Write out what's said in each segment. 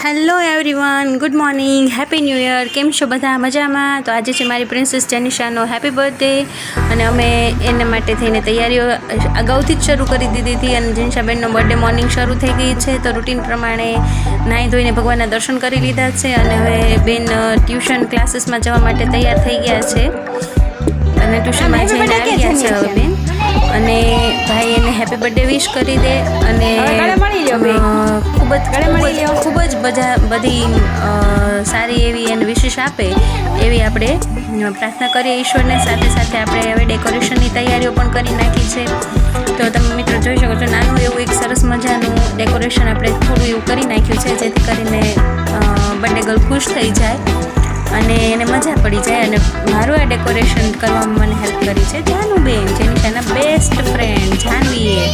Hello everyone, good morning, happy new year. કેમ છો બધા? મજામાં? તો આજે છે મારી પ્રિન્સેસ જેનિશાનો હેપી બર્થડે અને અમે એના માટે થઈને તૈયારીઓ અગાઉથી જ શરૂ કરી દીધી હતી અને જેનિશાબેનનો બર્થડે મોર્નિંગ શરૂ થઈ ગઈ છે. તો રૂટીન પ્રમાણે નાહી ધોઈને ભગવાનના દર્શન કરી લીધા છે અને હવે બેન ટ્યુશન ક્લાસીસમાં જવા માટે તૈયાર થઈ ગયા છે અને ટ્યુશનમાં જઈને આવી ગયા છે હવે બેન. અને ભાઈ એને હેપી બર્થડે વિશ કરી દે અને ખૂબ જ બધી સારી એવી એને વિશેષ આપે એવી આપણે પ્રાર્થના કરીએ ઈશ્વરને. સાથે સાથે આપણે હવે ડેકોરેશનની તૈયારીઓ પણ કરી નાખી છે. તો તમે મિત્રો જોઈ શકો છો, નાનું એવું એક સરસ મજાનું ડેકોરેશન આપણે થોડું એવું કરી નાખ્યું છે જેથી કરીને બર્થડે ગર્લ ખુશ થઈ જાય અને એને મજા પડી જાય. અને મારું આ ડેકોરેશન કરવામાં મને હેલ્પ કરી છે જાનુબેન, જેનિશાના બેસ્ટ ફ્રેન્ડ જાનવીએ.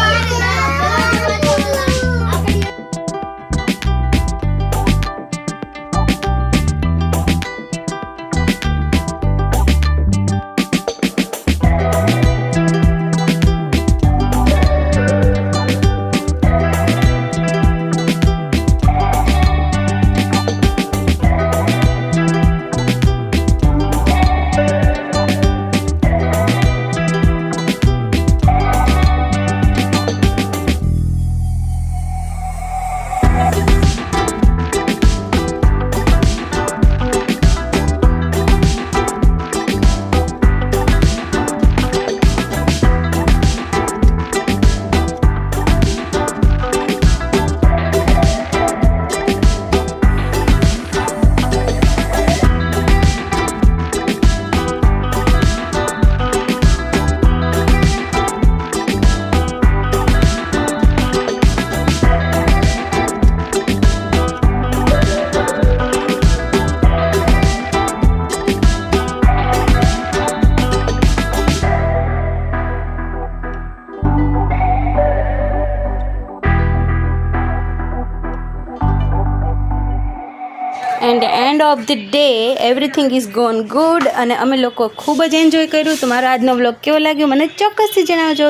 And end of the day everything is gone good અને અમે લોકો ખૂબ જ એન્જોય કર્યું. તો મારો આજનો વ્લોગ કેવો લાગ્યો મને ચોક્કસથી જણાવજો.